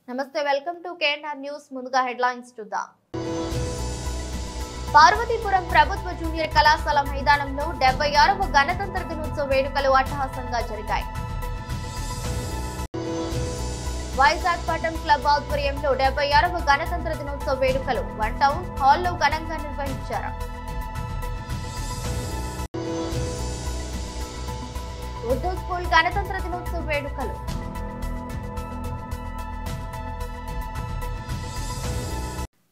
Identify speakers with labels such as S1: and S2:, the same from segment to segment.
S1: నమస్తే welcome to KNR news ముందుగా headlines చూద్దాం పార్వతీపురం ప్రభుత్వ జూనియర్ కళాశాల మైదానంలో 76వ గణతంత్ర దినోత్సవ వేడుకలు అట్టహాసంగా జరిగాయి. వైజాగ్ పట్టం క్లబ్ ఆధ్వర్యంలో 76వ గణతంత్ర దినోత్సవ వేడుకలు వన్ టౌన్ హాల్లో ఘనంగా నిర్వహించారు. ఉర్దూ స్కూల్ గణతంత్ర దినోత్సవ వేడుకలు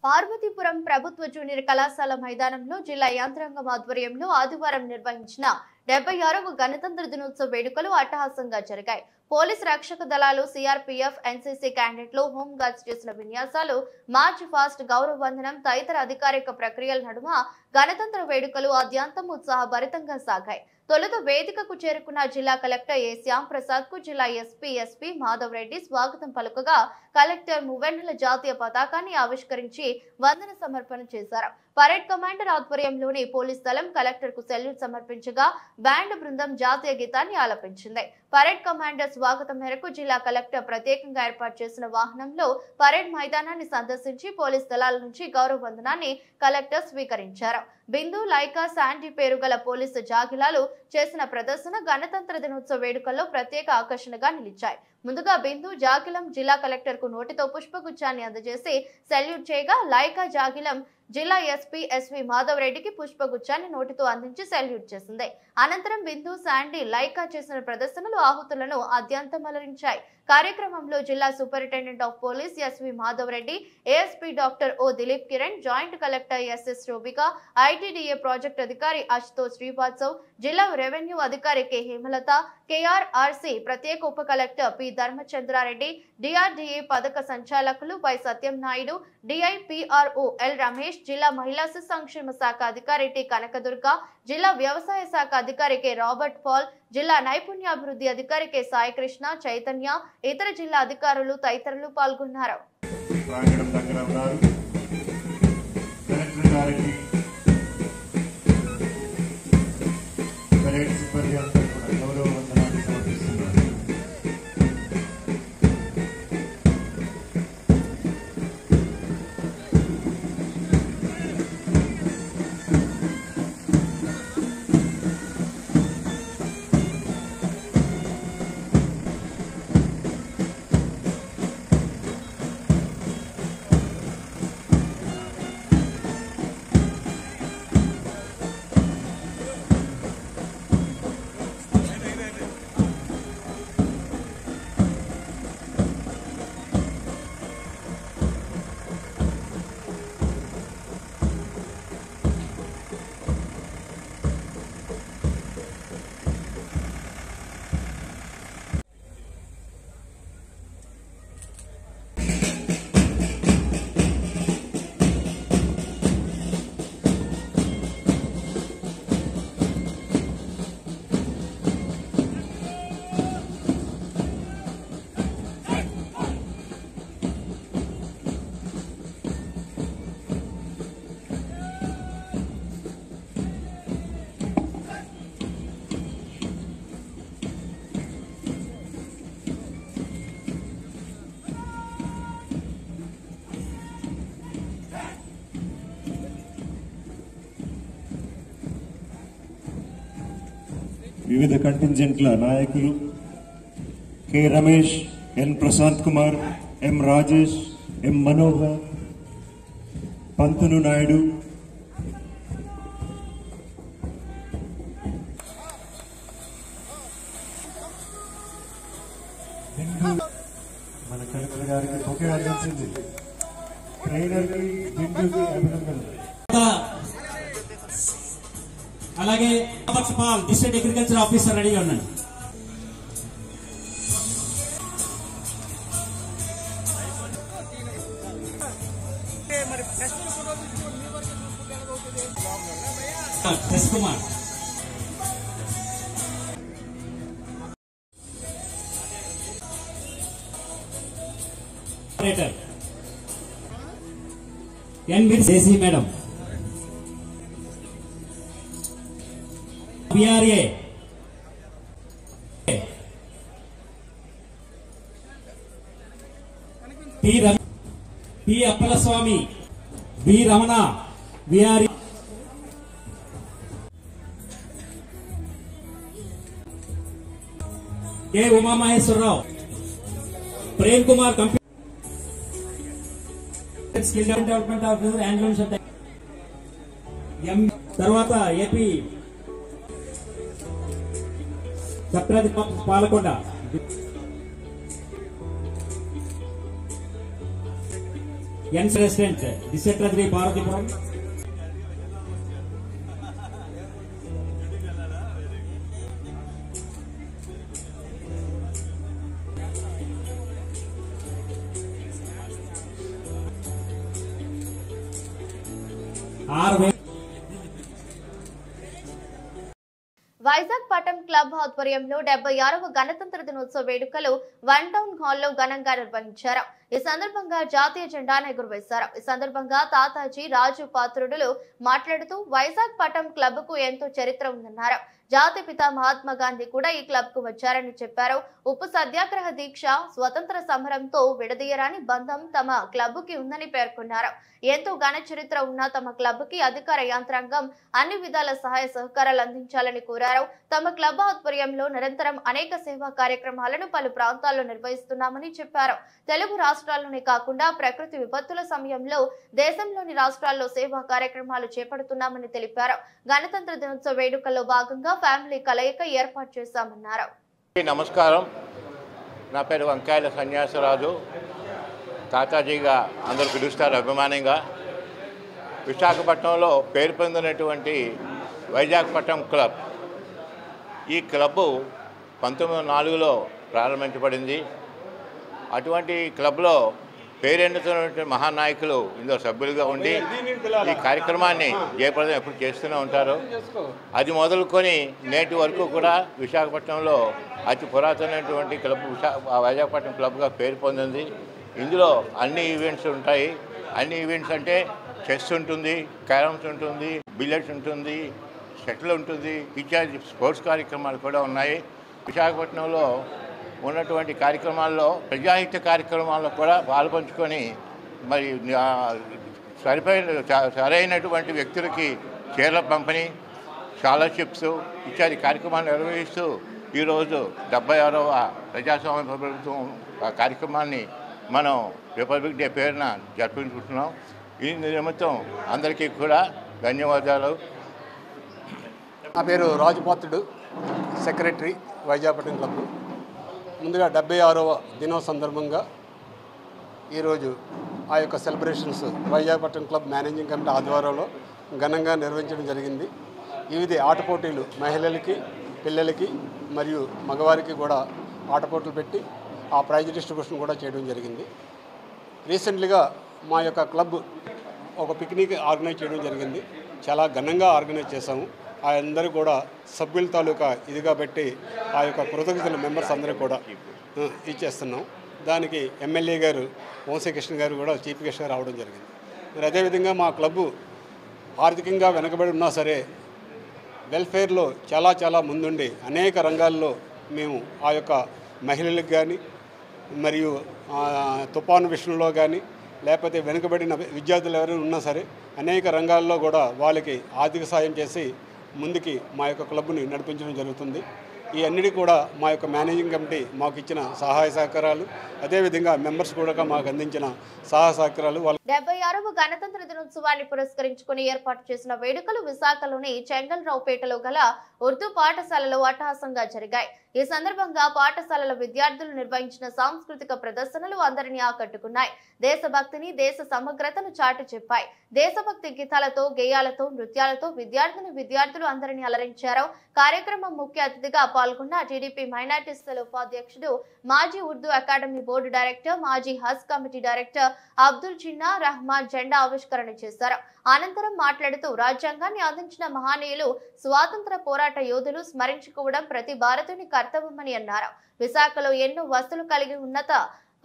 S1: పార్వతీపురం ప్రభుత్వ జూనియర్ కళాశాల మైదానంలో జిల్లా యంత్రాంగం ఆధ్వర్యంలో ఆదివారం నిర్వహించిన 76వ గణతంత్ర దినోత్సవ వేడుకలు అట్టహాసంగా జరిగాయి. పోలీస్ రక్షక దళాలు, సిఆర్పీఎఫ్, ఎన్సీసీ క్యాండిడేట్లు, హోంగార్డ్స్ చేసిన విన్యాసాలు, మార్చ్ ఫాస్ట్, గౌరవ వందనం తదితర అధికారిక ప్రక్రియల నడుమ గణతంత్ర వేడుకలు ఆద్యంతం ఉత్సాహభరితంగా సాగాయి. తొలుత వేదికకు చేరుకున్న జిల్లా కలెక్టర్ ఏ శ్యామ్ ప్రసాద్ కు జిల్లా ఎస్పీ మాధవ్ రెడ్డి స్వాగతం పలుకగా కలెక్టర్ మువ్వెన్నెల జాతీయ పతాకాన్ని ఆవిష్కరించి వందన సమర్పణ చేశారు. పరేడ్ కమాండర్ ఆధ్వర్యంలోని పోలీస్ దళం కలెక్టర్ కు సెల్యూట్ సమర్పించగా బ్యాండ్ బృందం జాతీయ గీతాన్ని ఆలపించింది. పరేడ్ కమాండర్ స్వాగతం మేరకు జిల్లా కలెక్టర్ ప్రత్యేకంగా ఏర్పాటు చేసిన వాహనంలో పరేడ్ మైదానాన్ని సందర్శించి పోలీస్ దళాల నుంచి గౌరవ వందనాన్ని కలెక్టర్ స్వీకరించారు. బిందు, లైకా, శాండీ పేరు గల పోలీసు జాగిలాలు చేసిన ప్రదర్శన గణతంత్ర దినోత్సవ వేడుకల్లో ప్రత్యేక ఆకర్షణగా నిలిచాయి. ముందుగా బిందు జాగిలం జిల్లా కలెక్టర్ కు నోటితో పుష్పగుచ్చాన్ని అందజేసి సెల్యూట్ చేయగా, లైకా జాగిలం జిల్లా ఎస్పీ మాధవ్ రెడ్డికి పుష్పగుచ్చాన్ని నోటితో అందించి సెల్యూట్ చేసింది. అనంతరం బిందు, శాండీ, లైకా చేసిన ప్రదర్శనలు ఆహుతులను అత్యంతం అలరించాయి. కార్యక్రమంలో జిల్లా superintendent of police SV Madhav Reddy, ASP doctor O Dilip Kiran, joint collector SS Shobhika, ITDA project అధికారి అశుతోష్ శ్రీవాత్సవ్, జిల్లా రెవెన్యూ అధికారి కె హేమలత, కేఆర్ఆర్సీ ప్రత్యేక ఉప కలెక్టర్ పి ధర్మచంద్రారెడ్డి, డిఆర్డీఏ పథక సంచాలకులు Y Satyam Naidu, DIPRO L Ramesh, జిల్లా మహిళా శిశు సంక్షేమ శాఖ అధికారి టి కనకదుర్గ, జిల్లా వ్యవసాయ శాఖ అధికారి కె రాబర్ట్ పాల్, జిల్లా నైపుణ్యాభివృద్ధి అధికారి కె సాయికృష్ణ, చైతన్య, ఇతర జిల్లా అధికారులు తదితరులు పాల్గొన్నారు.
S2: వివిధ కంటింజెంట్ల నాయకులు కె రమేష్, ఎన్ ప్రశాంత్ కుమార్, ఎం రాజేష్, ఎం మనోహర్, పంతులు నాయుడు, మన కలెక్టర్ గారికి ఒకే అందించింది. ట్రైనర్కి బిందుకి అభినందనలు.
S3: అలాగే పాల్ డిస్ట్రిక్ట్ అగ్రికల్చర్ ఆఫీసర్ రెడీగా ఉన్నాడు. S Kumar, N JC madam, బిఆర్ఏ P Appalaswamy, V Ramana, VR K Umamaheswararao, Prem Kumar, computer skill development officer and తర్వాత ఏపీ సప్రది పాలకొండ, ఎన్ ప్రెసిడెంట్ డిసెక్రటరీ పార్వతీపురం,
S1: వైజాగ్ పట్టం క్లబ్ ఆధ్వర్యంలో 76వ గణతంత్ర దినోత్సవ వేడుకలు వన్ టౌన్ హాల్లో ఘనంగా నిర్వహించారు. ఈ సందర్భంగా జాతీయ జెండాను ఎగురవేశారు. ఈ సందర్భంగా తాతాజీ రాజు పాత్రుడులు మాట్లాడుతూ వైజాగ్ పట్టం క్లబ్ కు ఎంతో చరిత్ర ఉందన్నారు. జాతిపిత మహాత్మా గాంధీ కూడా ఈ క్లబ్ కు వచ్చారని చెప్పారు. ఉప్పు సత్యాగ్రహ దీక్ష, స్వతంత్ర సమరంతో విడదీయరాని బంధం తమ క్లబ్ కి ఉందని పేర్కొన్నారు. ఎంతో ఘన చరిత్ర ఉన్న తమ క్లబ్ కి అధికార యంత్రాంగం అన్ని విధాల సహాయ సహకారాలు అందించాలని కోరారు. తమ క్లబ్ ఆధ్వర్యంలో నిరంతరం అనేక సేవా కార్యక్రమాలను పలు ప్రాంతాల్లో నిర్వహిస్తున్నామని చెప్పారు. తెలుగు రాష్ట్రాల్లోనే కాకుండా ప్రకృతి విపత్తుల సమయంలో దేశంలోని రాష్ట్రాల్లో సేవా కార్యక్రమాలు చేపడుతున్నామని తెలిపారు. గణతంత్ర దినోత్సవ వేడుకల్లో భాగంగా ఫ్యామిలీ కలయిక ఏర్పాటు చేశామన్నారు.
S4: నమస్కారం, నా పేరు వంకాయల సన్యాసరాజు. తాతాజీగా అందరూ పిలుస్తారు అభిమానంగా. విశాఖపట్నంలో పేరు పొందినటువంటి వైజాగ్ పట్టం క్లబ్, ఈ క్లబ్బు 1904లో ప్రారంభించబడింది. అటువంటి క్లబ్లో పేరెన్నుతున్నటువంటి మహానాయకులు ఇందులో సభ్యులుగా ఉండి ఈ కార్యక్రమాన్ని జయప్రదం ఎప్పుడు చేస్తూనే ఉంటారు. అది మొదలుకొని నేటి వరకు కూడా విశాఖపట్నంలో అతి పురాతనమైనటువంటి క్లబ్ వైజాగపట్నం క్లబ్గా పేరు పొందింది. ఇందులో అన్ని ఈవెంట్స్ ఉంటాయి. అన్ని ఈవెంట్స్ అంటే చెస్ ఉంటుంది, క్యారమ్స్ ఉంటుంది, బిలియర్డ్స్ ఉంటుంది, షటిల్ ఉంటుంది, ఇత్యాది స్పోర్ట్స్ కార్యక్రమాలు కూడా ఉన్నాయి. విశాఖపట్నంలో ఉన్నటువంటి కార్యక్రమాల్లో ప్రజాహిత కార్యక్రమాల్లో కూడా పాల్పంచుకొని మరి సరైనటువంటి వ్యక్తులకి చీరల పంపిణీ, స్కాలర్షిప్స్ ఇత్యాది కార్యక్రమాలు నిర్వహిస్తూ ఈరోజు 76వ ప్రజాస్వామ్య ప్రభుత్వం కార్యక్రమాన్ని మనం రిపబ్లిక్ డే పేరున జరిపించుకుంటున్నాం. ఈ నిమిత్తం అందరికీ కూడా ధన్యవాదాలు.
S5: నా పేరు రాజుపాత్రుడు, సెక్రటరీ వైజాగపట్నం క్లబ్. ముందుగా 76వ దినోత్సవ సందర్భంగా ఈరోజు ఆ యొక్క సెలబ్రేషన్స్ వైజాగపట్నం క్లబ్ మేనేజింగ్ కమిటీ ఆధ్వర్యంలో ఘనంగా నిర్వహించడం జరిగింది. వివిధ ఆట పోటీలు మహిళలకి, పిల్లలకి మరియు మగవారికి కూడా ఆట పోటీలు పెట్టి ఆ ప్రైజ్ డిస్ట్రిబ్యూషన్ కూడా చేయడం జరిగింది. రీసెంట్లీగా మా యొక్క క్లబ్ ఒక పిక్నిక్ ఆర్గనైజ్ చేయడం జరిగింది. చాలా ఘనంగా ఆర్గనైజ్ చేశాము. ఆ అందరూ కూడా సభ్యుల తాలూకా ఇదిగా పెట్టి ఆ యొక్క కృతజ్ఞతలు మెంబర్స్ అందరూ కూడా ఇచ్చేస్తున్నాం. దానికి ఎమ్మెల్యే గారు వంశీకృష్ణ గారు కూడా చీఫ్ గెస్ట్గా రావడం జరిగింది. మరి అదేవిధంగా మా క్లబ్బు ఆర్థికంగా వెనకబడి ఉన్నా సరే వెల్ఫేర్లో చాలా ముందుండి అనేక రంగాల్లో మేము ఆ యొక్క మహిళలకు కానీ మరియు తుఫాను విషయంలో కానీ లేకపోతే వెనుకబడిన విద్యార్థులు ఎవరైనా ఉన్నా సరే అనేక రంగాల్లో కూడా వాళ్ళకి ఆర్థిక సాయం చేసి ముందుకి మా యొక్క క్లబ్ని నడిపించడం జరుగుతుంది. ఈ అన్నిటి కూడా మా యొక్క మేనేజింగ్ కమిటీ మాకు ఇచ్చిన సహాయ సహకారాలు, అదేవిధంగా మెంబర్స్ కూడా మాకు అందించిన సహాయ సహకారాలు.
S1: 76వ గణతంత్ర దినోత్సవాన్ని పురస్కరించుకుని ఏర్పాటు చేసిన వేడుకలు విశాఖలోని చెంగల్రావుపేటలో గల ఉర్దూ పాఠశాలలో అట్టహాసంగా జరిగాయి. ఈ సందర్భంగా పాఠశాలల విద్యార్థులు నిర్వహించిన సాంస్కృతిక ప్రదర్శనలు అందరినీ ఆకట్టుకున్నాయి. దేశభక్తిని, దేశ సమగ్రతను చాటి చెప్పాయి. దేశభక్తి గీతాలతో, గేయాలతో, నృత్యాలతో విద్యార్థులు అందరినీ అలరించారు. కార్యక్రమం ముఖ్య అతిథిగా పాల్గొన్న టీడీపీ మైనార్టీస్ సెల్ ఉపాధ్యక్షుడు, మాజీ ఉర్దూ అకాడమీ బోర్డు డైరెక్టర్, మాజీ హజ్ కమిటీ డైరెక్టర్ అబ్దుల్ జిన్నా రహమాన్ జెండా ఆవిష్కరణ చేశారు. అనంతరం మాట్లాడుతూ రాజ్యాంగాన్ని అందించిన మహనీయులు, స్వాతంత్ర పోరాట యోధులు స్మరించుకోవడం ప్రతి భారతీయుని కర్తవ్యమని అన్నారు. విశాఖలో ఎన్నో వస్తువులు కలిగి ఉన్నత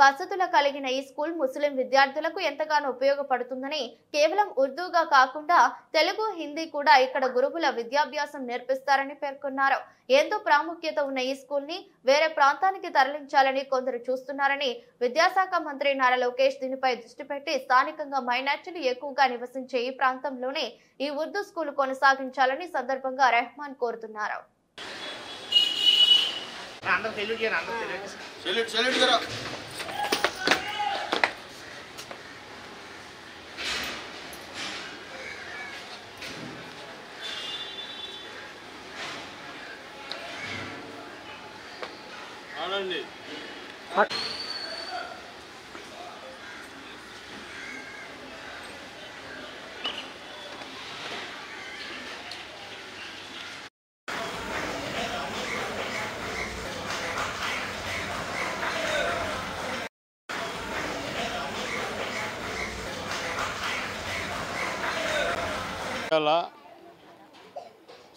S1: వసతుల కలిగిన ఈ స్కూల్ ముస్లిం విద్యార్థులకు ఎంతగానో ఉపయోగపడుతుందని, కేవలం ఉర్దూగా కాకుండా తెలుగు, హిందీ కూడా ఇక్కడ గురుకుల విద్యాభ్యాసం నేర్పిస్తారని పేర్కొన్నారు. ఎంతో ప్రాముఖ్యత ఉన్న ఈ స్కూల్ ని వేరే ప్రాంతానికి తరలించాలని కొందరు చూస్తున్నారని, విద్యాశాఖ మంత్రి నారా లోకేష్ దీనిపై దృష్టి పెట్టి స్థానికంగా మైనార్టీలు ఎక్కువగా నివసించే ఈ ప్రాంతంలోనే ఈ ఉర్దూ స్కూల్ కొనసాగించాలని సందర్భంగా రెహమాన్ కోరుతున్నారు.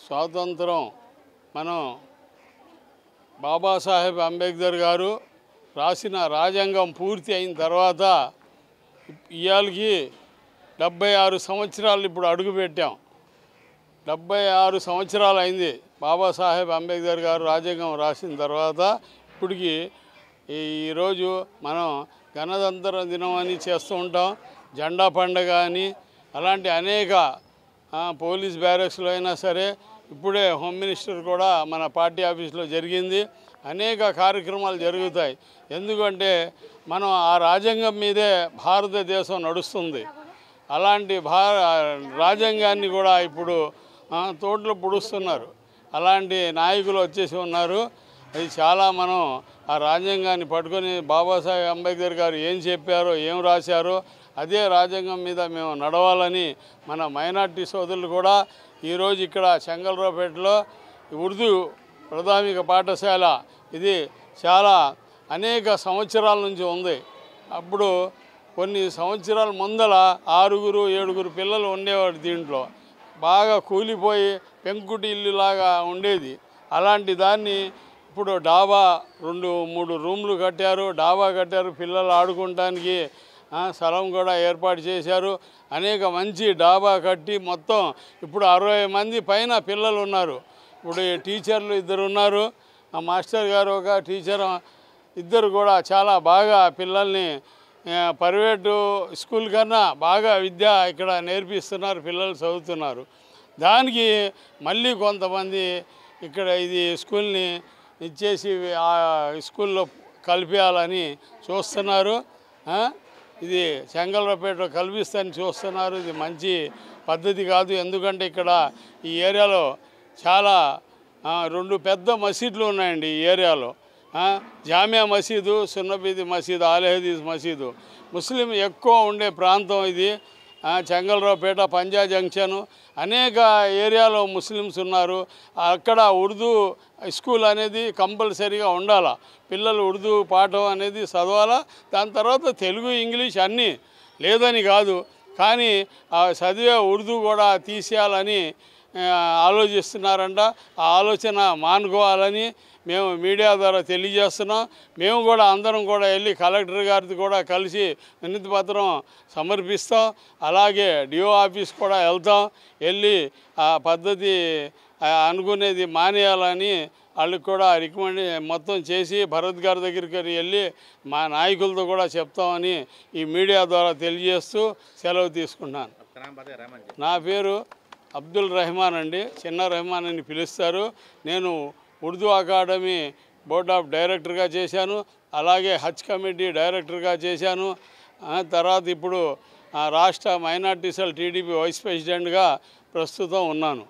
S6: స్వాతంత్రం మనం బాబాసాహెబ్ అంబేద్కర్ గారు రాసిన రాజ్యాంగం పూర్తి అయిన తర్వాత ఇవాళకి 76 సంవత్సరాలు ఇప్పుడు అడుగుపెట్టాం. 76 సంవత్సరాలు అయింది బాబాసాహెబ్ అంబేద్కర్ గారు రాజ్యాంగం రాసిన తర్వాత. ఇప్పటికి ఈరోజు మనం గణతంత్ర దినం అని చేస్తూ ఉంటాం, జెండా పండుగ అని, అలాంటి అనేక పోలీస్ బ్యారక్స్లో అయినా సరే, ఇప్పుడే హోమ్ మినిస్టర్ కూడా మన పార్టీ ఆఫీస్లో జరిగింది. అనేక కార్యక్రమాలు జరుగుతాయి. ఎందుకంటే మనం ఆ రాజ్యాంగం మీదే భారతదేశం నడుస్తుంది. అలాంటి రాజ్యాంగాన్ని కూడా ఇప్పుడు తోటలో పొడుస్తున్నారు. అలాంటి నాయకులు వచ్చేసి ఉన్నారు. అది చాలా మనం ఆ రాజ్యాంగాన్ని పట్టుకొని బాబాసాహెబ్ అంబేద్కర్ గారు ఏం చెప్పారో, ఏం రాశారో అదే రాజ్యాంగం మీద మేము నడవాలని మన మైనార్టీ సోదరులు కూడా ఈరోజు ఇక్కడ చెంగల్రావుపేటలో ఉర్దూ ప్రాథమిక పాఠశాల ఇది చాలా అనేక సంవత్సరాల నుంచి ఉంది. అప్పుడు కొన్ని సంవత్సరాల ముందల 6-7 పిల్లలు ఉండేవాడు. దీంట్లో బాగా కూలిపోయి పెంకుటి ఇల్లులాగా ఉండేది. అలాంటి దాన్ని ఇప్పుడు డాబా 2-3 రూమ్లు కట్టారు, డాబా కట్టారు. పిల్లలు ఆడుకోవడానికి స్థలం కూడా ఏర్పాటు చేశారు. అనేక మంచి డాబా కట్టి మొత్తం ఇప్పుడు 60 మంది పైన పిల్లలు ఉన్నారు. ఇప్పుడు టీచర్లు 2 ఉన్నారు, మాస్టర్ గారు ఒక టీచర్, ఇద్దరు కూడా చాలా బాగా పిల్లల్ని ప్రైవేటు స్కూల్ కన్నా బాగా విద్య ఇక్కడ నేర్పిస్తున్నారు, పిల్లలు చదువుతున్నారు. దానికి మళ్ళీ కొంతమంది ఇక్కడ ఇది స్కూల్ని ఇచ్చేసి ఆ స్కూల్లో కలిపేయాలని చూస్తున్నారు. ఇది చెంగల్రావుపేటలో కల్పిస్తారని చూస్తున్నారు. ఇది మంచి పద్ధతి కాదు. ఎందుకంటే ఇక్కడ ఈ ఏరియాలో చాలా 2 పెద్ద మసీదులు ఉన్నాయండి ఈ ఏరియాలో. జామియా మసీదు, సున్నబీది మసీదు, ఆల్-హదీస్ మసీదు. ముస్లిం ఎక్కువ ఉండే ప్రాంతం ఇది. చెంగల్రావుపేట, పంజా జంక్షను, అనేక ఏరియాలో ముస్లిమ్స్ ఉన్నారు. అక్కడ ఉర్దూ స్కూల్ అనేది కంపల్సరీగా ఉండాలా. పిల్లలు ఉర్దూ పాఠం అనేది చదవాలా. దాని తర్వాత తెలుగు, ఇంగ్లీష్ అన్నీ లేదని కాదు, కానీ చదివే ఉర్దూ కూడా తీసేయాలని ఆలోచిస్తున్నారంట. ఆ ఆలోచన మానుకోవాలని మేము మీడియా ద్వారా తెలియజేస్తున్నాం. మేము కూడా అందరం కూడా వెళ్ళి కలెక్టర్ గారితో కూడా కలిసి వినతి పత్రం సమర్పిస్తాం. అలాగే డిఓ ఆఫీస్ కూడా వెళ్తాం. వెళ్ళి ఆ పద్ధతి అనుకునేది మానేయాలని వాళ్ళకి కూడా రికమెండ్ మొత్తం చేసి భరత్ గారి దగ్గరికి వెళ్ళి మా నాయకులతో కూడా చెప్తామని ఈ మీడియా ద్వారా తెలియజేస్తూ సెలవు తీసుకున్నాను. నా పేరు అబ్దుల్ రెహమాన్ అండి, చిన్న రెహమాన్ అని పిలుస్తారు. నేను ఉర్దూ అకాడమీ బోర్డ్ ఆఫ్ డైరెక్టర్గా చేశాను, అలాగే హజ్ కమిటీ డైరెక్టర్గా చేశాను. తర్వాత ఇప్పుడు రాష్ట్ర మైనార్టీ సెల్ టీడీపీ వైస్ ప్రెసిడెంట్గా ప్రస్తుతం ఉన్నాను.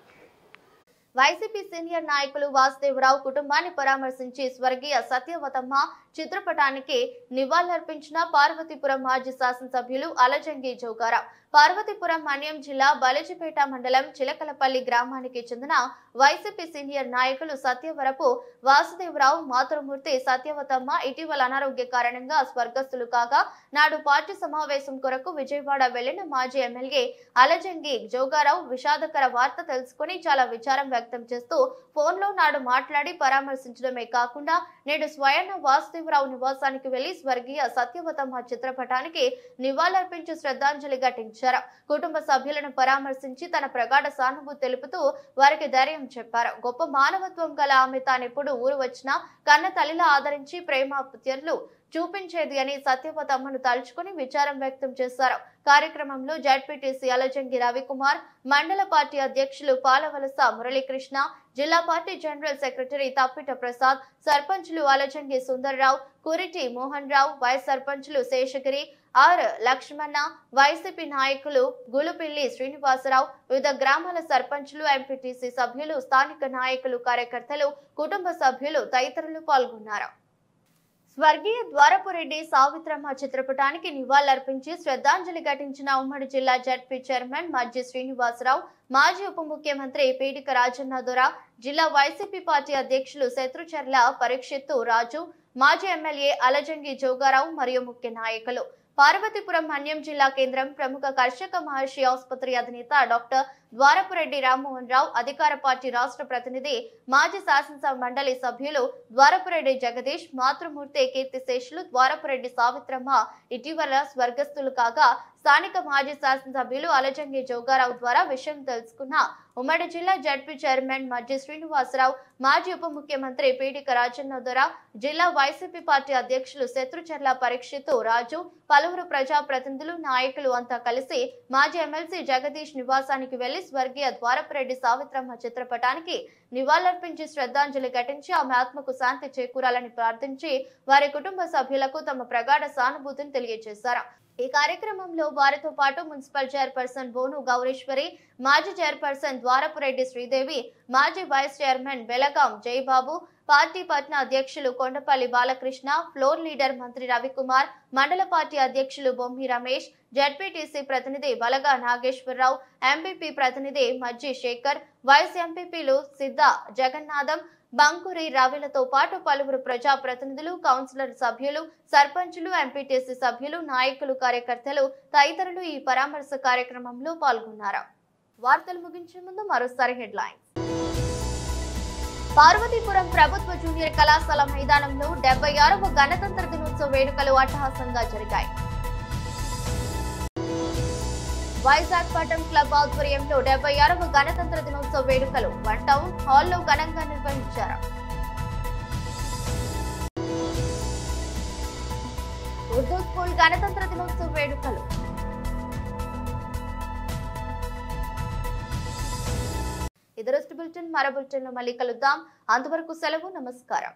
S1: వైసీపీ సీనియర్ నాయకులు వాసుదేవరావు కుటుంబాన్ని పరామర్శించి స్వర్గీయ సత్యవతమ్మ చిత్రపటానికి నివాళులర్పించిన పార్వతీపురం మాజీ శాసనసభ్యులు అలజంగి జోగారావు. పార్వతీపురం మన్యం జిల్లా బలిజిపేట మండలం చిలకలపల్లి గ్రామానికి చెందిన వైసీపీ సీనియర్ నాయకులు సత్యవరపు వాసుదేవరావు మాతృమూర్తి సత్యవతమ్మ ఇటీవల అనారోగ్య కారణంగా స్వర్గస్థులు కాగా నాడు పార్టీ సమావేశం కొరకు విజయవాడ వెళ్లిన మాజీ ఎమ్మెల్యే అలజంగి జోగారావు విషాదకర వార్త తెలుసుకుని చాలా విచారం వ్యక్తం చేస్తూ ఫోన్లో నాడు మాట్లాడి పరామర్శించడమే కాకుండా నేడు స్వయాన వాసుదేవ వాసుదేవరావు నివాసానికి వెళ్లి స్వర్గీయ సత్యవతమ్మ చిత్రపటానికి నివాళులర్పించి శ్రద్ధాంజలి ఘటించారు. కుటుంబ సభ్యులను పరామర్శించి తన ప్రగాఢ సానుభూతి తెలుపుతూ వారికి ధైర్యం చెప్పారు. గొప్ప మానవత్వం గల ఆమె తానెప్పుడు ఊరు వచ్చినా కన్న తల్లిలా ఆదరించి ప్రేమాప్యాయతలు చూపించేది అని సత్యవతమ్మను తలుచుకుని విచారం వ్యక్తం చేశారు. కార్యక్రమంలో జడ్పీటీసీ అలజంగి రవికుమార్, మండల పార్టీ అధ్యక్షులు పాలవలస మురళీకృష్ణ, జిల్లా పార్టీ జనరల్ సెక్రటరీ తప్పిట ప్రసాద్, సర్పంచులు అలజంగి సుందర్రావు, కురిటి మోహన్ రావు, వైస్ సర్పంచులు శేషగిరి, ఆర్ లక్ష్మణ, వైసీపీ నాయకులు గులుపిల్లి శ్రీనివాసరావు, వివిధ గ్రామాల సర్పంచులు, ఎంపీటీసీ సభ్యులు, స్థానిక నాయకులు, కార్యకర్తలు, కుటుంబ సభ్యులు తదితరులు పాల్గొన్నారు. స్వర్గీయ ద్వారపురెడ్డి సావిత్రమ్మ చిత్రపటానికి నివాళులర్పించి శ్రద్ధాంజలి ఘటించిన ఉమ్మడి జిల్లా జడ్పీ చైర్మన్ మజ్జి శ్రీనివాసరావు, మాజీ ఉప ముఖ్యమంత్రి పీడిక రాజన్న దొర, జిల్లా వైసీపీ పార్టీ అధ్యక్షులు శత్రుచర్ల పరీక్షిత్తు రాజు, మాజీ ఎమ్మెల్యే అలజంగి జోగారావు మరియు ముఖ్య నాయకులు. పార్వతీపురం మన్యం జిల్లా కేంద్రం ప్రముఖ కర్షక మహర్షి ఆసుపత్రి అధినేత డాక్టర్ ద్వారపురెడ్డి రామ్మోహన్ రావు, అధికార పార్టీ రాష్ట్ర ప్రతినిధి, మాజీ శాసనసభ మండలి సభ్యులు ద్వారపురెడ్డి జగదీష్, మాతృమూర్తి కీర్తిశేషులు ద్వారపురెడ్డి సావిత్రమ్మ ఇటీవల స్వర్గస్థులు కాగా స్థానిక మాజీ శాసనసభ్యులు అలజంగి జోగారావు ద్వారా విషయం తెలుసుకున్న ఉమ్మడి జిల్లా జడ్పీ చైర్మన్ మజ్జి శ్రీనివాసరావు, మాజీ ఉప ముఖ్యమంత్రి పీడిక రాజన్న దొర, జిల్లా వైసీపీ పార్టీ అధ్యక్షులు శత్రుచర్ల పరీక్షిత్తు రాజు, పలువురు ప్రజా ప్రతినిధులు, నాయకులు అంతా కలిసి మాజీ ఎమ్మెల్సీ జగదీష్ నివాసానికి వెళ్లి స్వర్గీయ ద్వారపురెడ్డి సావిత్రమ్మ చిత్రపటానికి నివాళులర్పించి శ్రద్ధాంజలి ఘటించి ఆమె ఆత్మకు శాంతి చేకూరాలని ప్రార్థించి వారి కుటుంబ సభ్యులకు తమ ప్రగాఢ సానుభూతిని తెలియజేశారు. ఈ కార్యక్రమంలో వారితో పాటు మున్సిపల్ చైర్పర్సన్ బోను గౌరీశ్వరి, మాజీ చైర్పర్సన్ ద్వారపురెడ్డి శ్రీదేవి, మాజీ vice chairman Belagam Jayababu, party పట్న అధ్యక్షులు కొండపల్లి బాలకృష్ణ, ఫ్లోర్ లీడర్ మంత్రి రవికుమార్, మండల పార్టీ అధ్యక్షులు బొమ్మి రమేష్, జడ్పీటీసీ ప్రతినిధి బలగా నాగేశ్వరరావు, ఎంపీపీ ప్రతినిధి మజ్జి శేఖర్, వైస్ ఎంపీపీలు సిద్ధ జగన్నాథం, బంకురి రవిలతో పాటు పలువురు ప్రజా ప్రతినిధులు, కౌన్సిలర్ సభ్యులు, సర్పంచులు, ఎంపీటీసీ సభ్యులు, నాయకులు, కార్యకర్తలు తదితరులు ఈ పరామర్శ కార్యక్రమంలో పాల్గొన్నారు. వార్తలు ముగించే ముందు మరోసారి హెడ్లైన్స్. పార్వతీపురం ప్రభుత్వ జూనియర్ కళాశాల మైదానంలో 76వ గణతంత్ర దినోత్సవ వేడుకలు అట్టహాసంగా జరిగాయి. వైజాగ్పట్నం క్లబ్ ఆధ్వర్యంలో 76వ గణతంత్ర దినోత్సవ వేడుకలు వన్ టౌన్ హాల్లో ఘనంగా నిర్వహించారు. ఉర్దూ స్కూల్ గణతంత్ర దినోత్సవ వేడుకలు. ఇది రోజు బులెటిన్. మరో బులెటిన్ లో మళ్ళీ కలుద్దాం. అంతవరకు సెలవు. నమస్కారం.